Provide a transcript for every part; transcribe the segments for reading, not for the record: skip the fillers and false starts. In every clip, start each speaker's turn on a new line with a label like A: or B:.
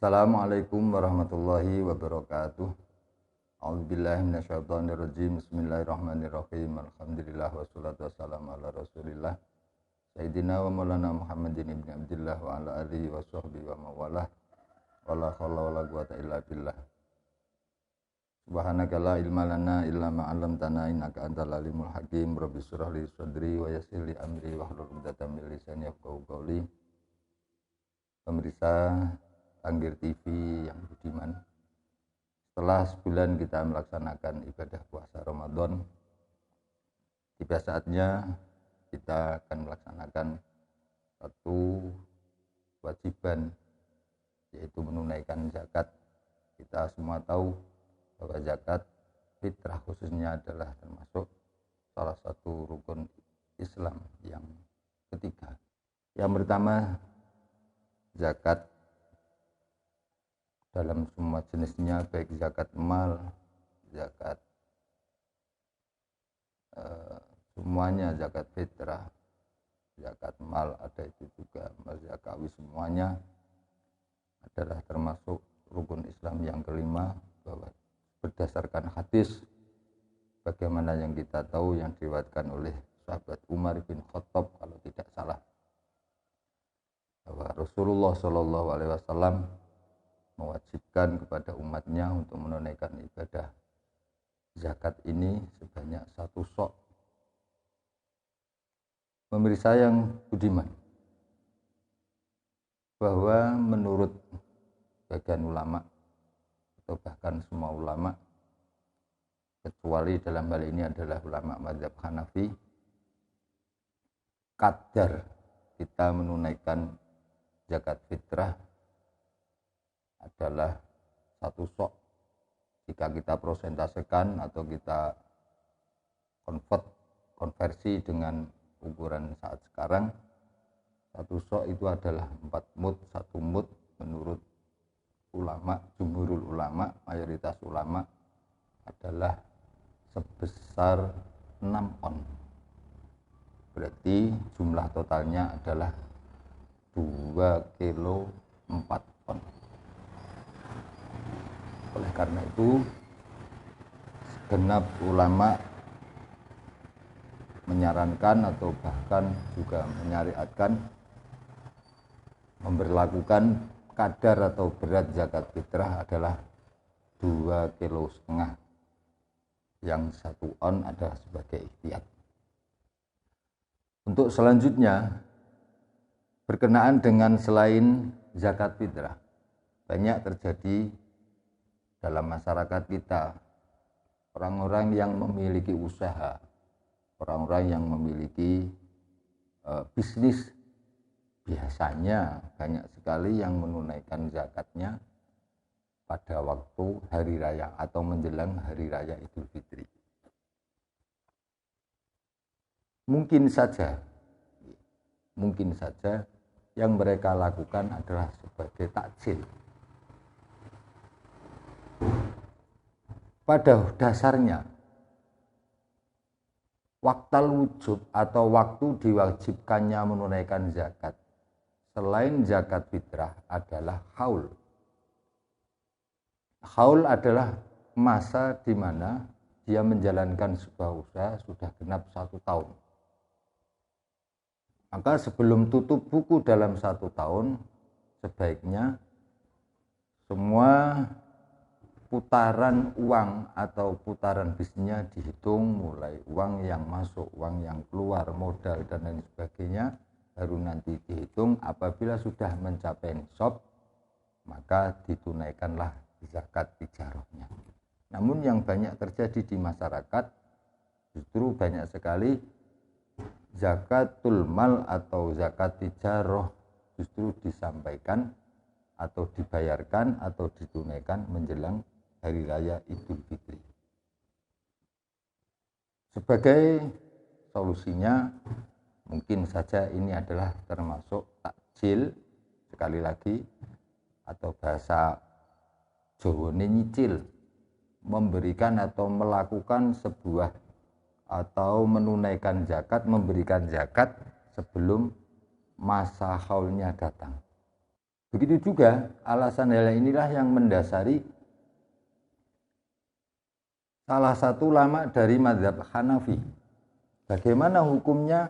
A: Assalamualaikum warahmatullahi wabarakatuh. A'udzubillahi minasyaitonirrajim. Bismillahirrahmanirrahim. Alhamdulillah wassalatu wassalamu ala Rasulillah Sayyidina wa Maulana Muhammadin ibn Abdillah wa ala alihi wa sahbihi wa mawalah. Wala haula wala quwata illa billah. Subhanaka la ilma lana illa ma 'allamtana innaka antal alimul hakim. Rabbi shrah li sadri wa yassir li amri wahlul 'uqdatam min lisani yafqahu qawli. Pemirsa Tanggir TV yang budiman, setelah sebulan kita melaksanakan ibadah puasa Ramadan, tiba saatnya kita akan melaksanakan satu kewajiban, yaitu menunaikan zakat. Kita semua tahu bahwa zakat fitrah khususnya adalah termasuk salah satu rukun Islam yang ketiga. Yang pertama, zakat dalam semua jenisnya, baik zakat mal, zakat semuanya, zakat fitrah, zakat mal, ada itu juga zakawi, semuanya adalah termasuk rukun Islam yang kelima. Bahwa berdasarkan hadis bagaimana yang kita tahu yang diriwayatkan oleh sahabat Umar bin Khattab kalau tidak salah, bahwa Rasulullah Shallallahu Alaihi Wasallam mewajibkan kepada umatnya untuk menunaikan ibadah zakat ini sebanyak 1 sok. Pemirsa yang budiman, bahwa menurut bagian ulama atau bahkan semua ulama, kecuali dalam hal ini adalah ulama mazhab Hanafi, kadar kita menunaikan zakat fitrah adalah 1 sok. Jika kita prosentasekan atau kita konversi dengan ukuran saat sekarang, 1 sok itu adalah 4 mud. 1 mud menurut ulama, jumhurul ulama, mayoritas ulama, adalah sebesar 6 on. Berarti jumlah totalnya adalah 2 kilo 4 on. Oleh karena itu, segenap ulama menyarankan atau bahkan juga menyariatkan memberlakukan kadar atau berat zakat fitrah adalah 2,5 kilo, yang 1 on adalah sebagai ikhtiyat. Untuk selanjutnya, berkenaan dengan selain zakat fitrah, banyak terjadi dalam masyarakat kita orang-orang yang memiliki usaha, orang-orang yang memiliki bisnis. Biasanya banyak sekali yang menunaikan zakatnya pada waktu hari raya atau menjelang hari raya Idul Fitri. Mungkin saja yang mereka lakukan adalah sebagai takjil. Pada dasarnya, waktal wujub atau waktu diwajibkannya menunaikan zakat selain zakat fitrah adalah haul. Haul adalah masa di mana dia menjalankan sebuah usaha sudah genap 1 tahun. Maka sebelum tutup buku dalam 1 tahun, sebaiknya semua putaran uang atau putaran bisnisnya dihitung, mulai uang yang masuk, uang yang keluar, modal dan lain sebagainya, baru nanti dihitung. Apabila sudah mencapai nisab, maka ditunaikanlah zakat tijarahnya. Namun yang banyak terjadi di masyarakat, justru banyak sekali zakatul mal atau zakat tijarah justru disampaikan atau dibayarkan atau ditunaikan menjelang hari raya Idul Fitri. Sebagai solusinya, mungkin saja ini adalah termasuk takjil, sekali lagi, atau bahasa Jawane nyicil, memberikan atau melakukan sebuah atau menunaikan zakat, memberikan zakat sebelum masa haulnya datang. Begitu juga alasan hal inilah yang mendasari salah satu ulama dari mazhab Hanafi. Bagaimana hukumnya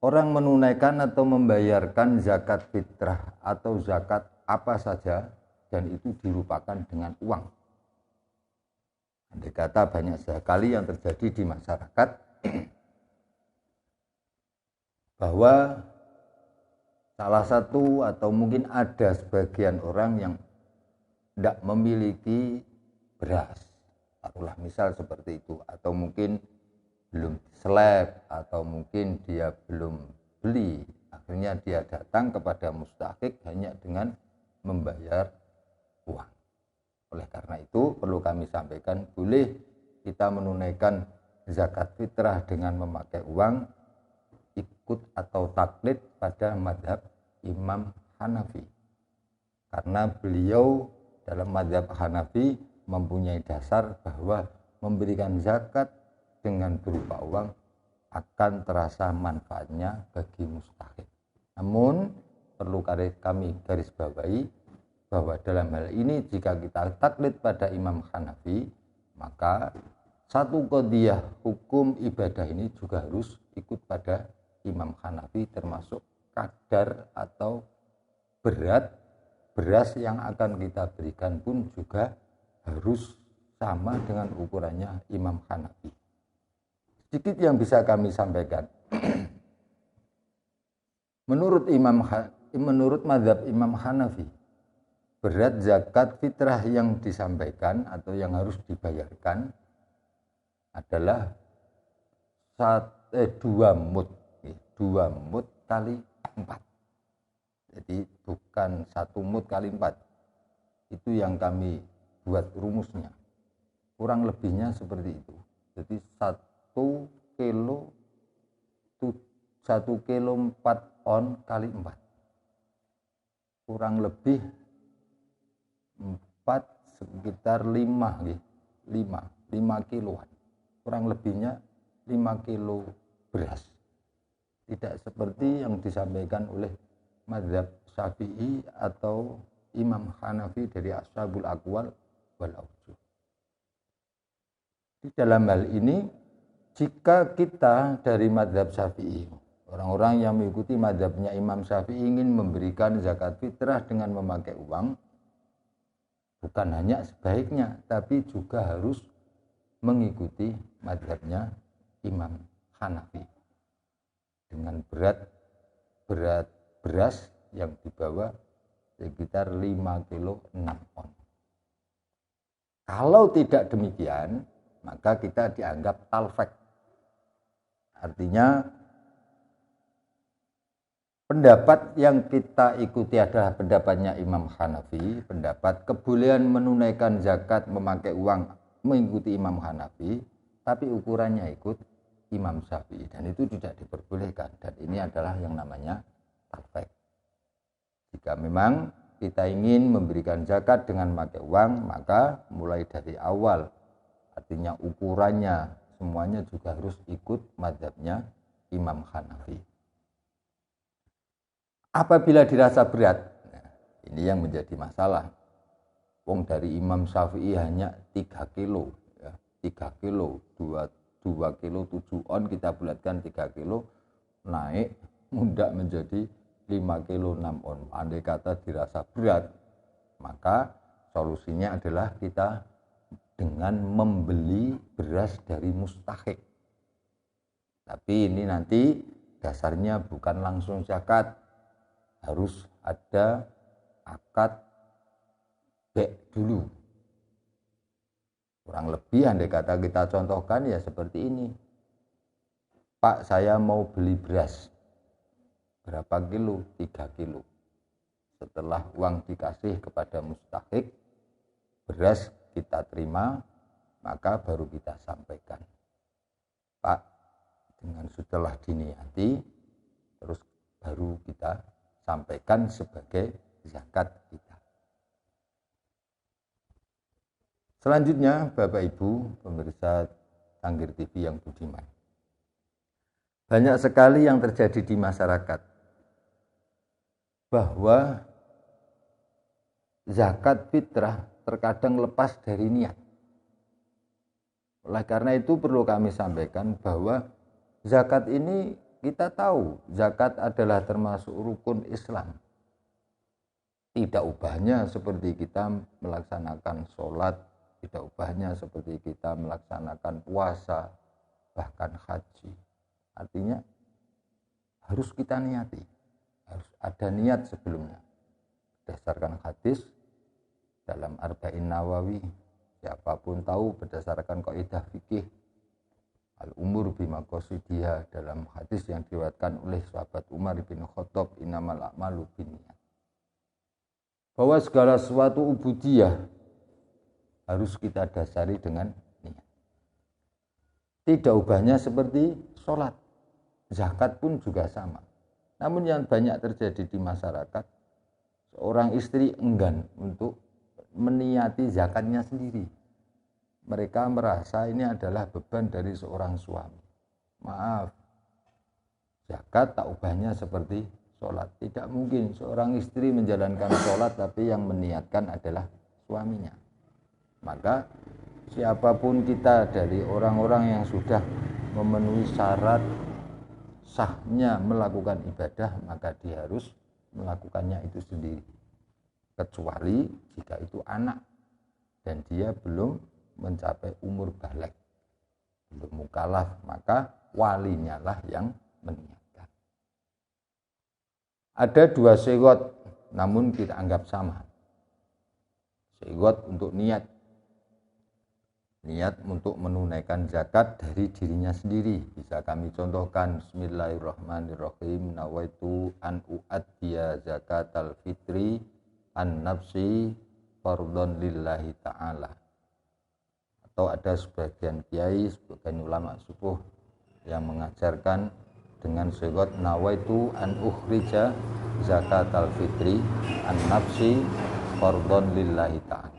A: orang menunaikan atau membayarkan zakat fitrah atau zakat apa saja dan itu dilupakan dengan uang. Andai kata banyak sekali yang terjadi di masyarakat bahwa salah satu atau mungkin ada sebagian orang yang tidak memiliki beras, taruhlah misal seperti itu, atau mungkin belum slab, atau mungkin dia belum beli, akhirnya dia datang kepada mustahik hanya dengan membayar uang. Oleh karena itu perlu kami sampaikan, boleh kita menunaikan zakat fitrah dengan memakai uang, ikut atau taklid pada mazhab Imam Hanafi, karena beliau dalam mazhab Hanafi mempunyai dasar bahwa memberikan zakat dengan berupa uang akan terasa manfaatnya bagi mustahik. Namun perlu kami garis bawahi bahwa dalam hal ini jika kita taklid pada Imam Hanafi, maka satu qadiyah hukum ibadah ini juga harus ikut pada Imam Hanafi, termasuk kadar atau berat beras yang akan kita berikan pun juga harus sama dengan ukurannya Imam Hanafi. Sedikit yang bisa kami sampaikan. Menurut mazhab Imam Hanafi, berat zakat fitrah yang disampaikan atau yang harus dibayarkan adalah 2 mud. 2 mud kali 4. Jadi bukan 1 mud kali 4. Itu yang kami buat rumusnya. Kurang lebihnya seperti itu. Jadi 1 kilo 1 kilo 4 on kali 4. Kurang lebih 4 sekitar 5 kiloan. Kurang lebihnya 5 kilo beras. Tidak seperti yang disampaikan oleh mazhab Syafi'i atau Imam Hanafi dari Ashabul Aqwal wal Aujuh. Di dalam hal ini, jika kita dari mazhab Syafi'i, orang-orang yang mengikuti mazhabnya Imam Syafi'i ingin memberikan zakat fitrah dengan memakai uang, bukan hanya sebaiknya, tapi juga harus mengikuti mazhabnya Imam Hanafi. Dengan berat beras yang dibawa sekitar 5 kilo 6 on. Kalau tidak demikian, maka kita dianggap talfek. Artinya pendapat yang kita ikuti adalah pendapatnya Imam Hanafi, pendapat kebolehan menunaikan zakat memakai uang mengikuti Imam Hanafi, tapi ukurannya ikut Imam Syafi'i, dan itu tidak diperbolehkan, dan ini adalah yang namanya talfek. Jika memang kita ingin memberikan zakat dengan memakai uang, maka mulai dari awal, artinya ukurannya semuanya juga harus ikut mazhabnya Imam Hanafi. Apabila dirasa berat, ini yang menjadi masalah. Wong dari Imam Syafi'i hanya 3 kilo, ya, 3 kilo, 2 kilo 7 on, kita bulatkan 3 kilo, naik mudah menjadi 5 kilo 6 on. Andai kata dirasa berat, maka solusinya adalah kita dengan membeli beras dari mustahik. Tapi ini nanti dasarnya bukan langsung zakat, harus ada akad bek dulu. Kurang lebih andai kata kita contohkan ya seperti ini. Pak, saya mau beli beras. Berapa kilo? 3 kilo. Setelah uang dikasih kepada mustahik, beras kita terima, maka baru kita sampaikan. Pak, dengan setelah diniati, terus baru kita sampaikan sebagai zakat kita. Selanjutnya, Bapak Ibu pemirsa Tangkir TV yang budiman, banyak sekali yang terjadi di masyarakat bahwa zakat fitrah terkadang lepas dari niat. Oleh karena itu perlu kami sampaikan bahwa zakat ini kita tahu zakat adalah termasuk rukun Islam. Tidak ubahnya seperti kita melaksanakan sholat, tidak ubahnya seperti kita melaksanakan puasa, bahkan haji. Artinya harus kita niati, harus ada niat sebelumnya. Berdasarkan hadis dalam Arba'in Nawawi, siapapun tahu berdasarkan kaidah fikih al-umur bima qasidiha, dalam hadis yang diriwayatkan oleh sahabat Umar bin Khattab, innamal a'malu binniyat, bahwa segala sesuatu ubudiyah harus kita dasari dengan niat. Tidak ubahnya seperti sholat, zakat pun juga sama. Namun yang banyak terjadi di masyarakat, seorang istri enggan untuk meniati zakatnya sendiri. Mereka merasa ini adalah beban dari seorang suami. Maaf, zakat tak ubahnya seperti sholat. Tidak mungkin seorang istri menjalankan sholat tapi yang meniatkan adalah suaminya. Maka siapapun kita dari orang-orang yang sudah memenuhi syarat sahnya melakukan ibadah, maka dia harus melakukannya itu sendiri. Kecuali jika itu anak dan dia belum mencapai umur baligh, belum mukallaf, maka walinya lah yang meniatkan. Ada dua sigot, namun kita anggap sama. Sigot untuk niat untuk menunaikan zakat dari dirinya sendiri. Bisa kami contohkan, bismillahirrahmanirrahim, nawaitu an uaddiya zakatal fitri an nafsi fardhon lillahi ta'ala. Atau ada sebagian kiai, sebagian ulama subuh yang mengajarkan dengan sigot nawaitu an ukhrija zakatal fitri an nafsi fardhon lillahi ta'ala.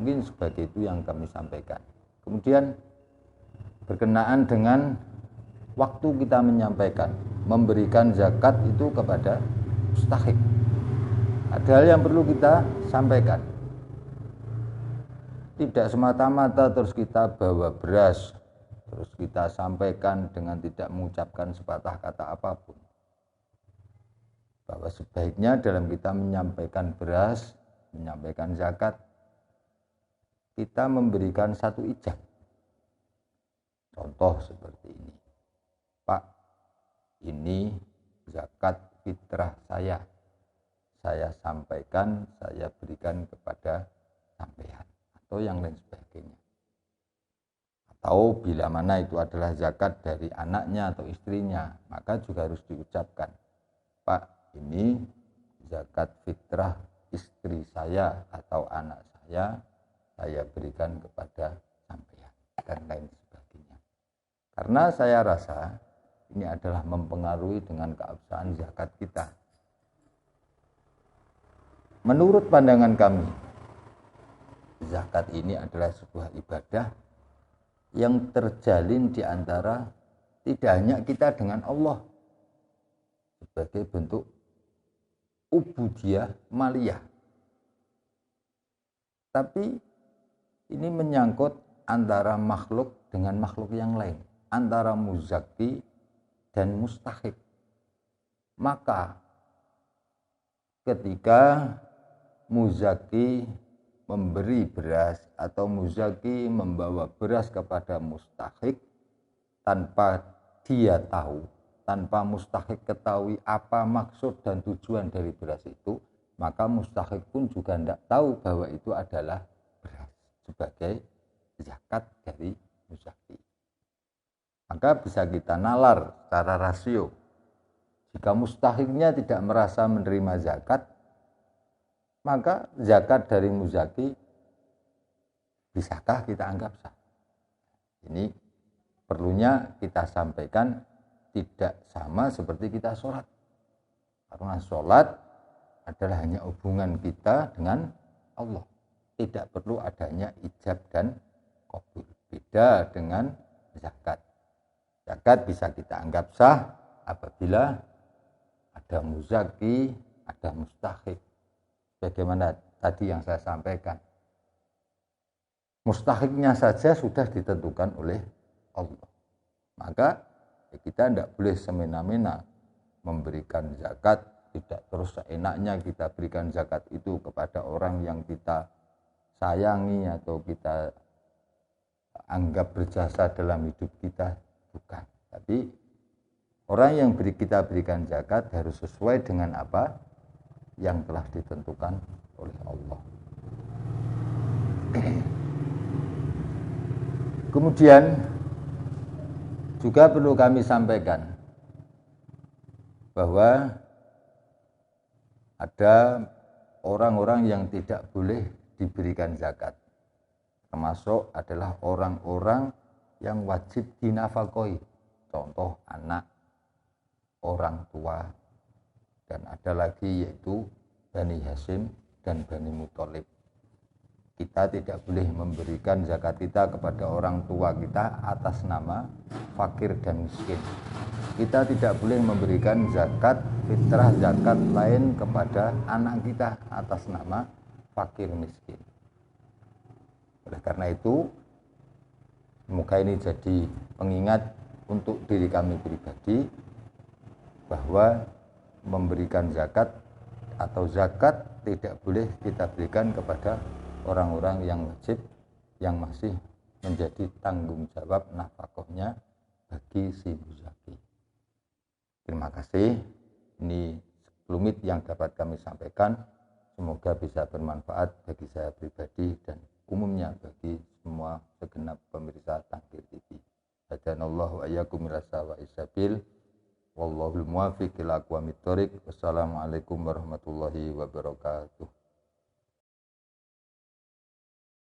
A: Mungkin sebagai itu yang kami sampaikan. Kemudian berkenaan dengan waktu kita menyampaikan, memberikan zakat itu kepada mustahik. Ada hal yang perlu kita sampaikan. Tidak semata-mata terus kita bawa beras, terus kita sampaikan dengan tidak mengucapkan sepatah kata apapun. Bahwa sebaiknya dalam kita menyampaikan beras, menyampaikan zakat, kita memberikan satu ijab. Contoh seperti ini. Pak, ini zakat fitrah saya. Saya sampaikan, saya berikan kepada sampean atau yang lain sebagainya. Atau bila mana itu adalah zakat dari anaknya atau istrinya, maka juga harus diucapkan, Pak, ini zakat fitrah istri saya atau anak saya berikan kepada sampean dan lain sebagainya. Karena saya rasa ini adalah mempengaruhi dengan keabsahan zakat kita. Menurut pandangan kami, zakat ini adalah sebuah ibadah yang terjalin di antara tidak hanya kita dengan Allah sebagai bentuk ubudiyah maliyah, tapi ini menyangkut antara makhluk dengan makhluk yang lain, antara muzaki dan mustahik. Maka ketika muzaki memberi beras atau muzaki membawa beras kepada mustahik tanpa dia tahu, tanpa mustahik ketahui apa maksud dan tujuan dari beras itu, maka mustahik pun juga tidak tahu bahwa itu adalah beras sebagai zakat dari muzaki. Maka bisa kita nalar secara rasio. Jika mustahiknya tidak merasa menerima zakat, maka zakat dari muzaki bisakah kita anggap sah? Ini perlunya kita sampaikan, tidak sama seperti kita sholat. Karena sholat adalah hanya hubungan kita dengan Allah. Tidak perlu adanya ijab dan qabul. Beda dengan zakat. Zakat bisa kita anggap sah apabila ada muzaki, ada mustahik. Bagaimana tadi yang saya sampaikan. Mustahiknya saja sudah ditentukan oleh Allah. Maka kita tidak boleh semena-mena memberikan zakat, tidak terus seenaknya kita berikan zakat itu kepada orang yang kita sayangi atau kita anggap berjasa dalam hidup kita, bukan. Tapi orang yang kita berikan zakat harus sesuai dengan apa yang telah ditentukan oleh Allah. Kemudian juga perlu kami sampaikan bahwa ada orang-orang yang tidak boleh diberikan zakat, termasuk adalah orang-orang yang wajib dinafkahi, contoh anak, orang tua, dan ada lagi yaitu Bani Hashim dan Bani Muthalib. Kita tidak boleh memberikan zakat kita kepada orang tua kita atas nama fakir dan miskin. Kita tidak boleh memberikan zakat, fitrah zakat lain kepada anak kita atas nama fakir miskin. Oleh karena itu, semoga ini jadi pengingat untuk diri kami pribadi bahwa memberikan zakat atau zakat tidak boleh kita berikan kepada orang-orang yang wajib, yang masih menjadi tanggung jawab nafkahnya bagi si muzaki. Terima kasih. Ini sekelumit yang dapat kami sampaikan. Semoga bisa bermanfaat bagi saya pribadi dan umumnya bagi semua segenap pemirsa Tangkir TV. Hadanallahu ayyakum mirasa wa isabil. Wallahul muwaffiq ila aqwamit thoriq. Wassalamualaikum warahmatullahi wabarakatuh.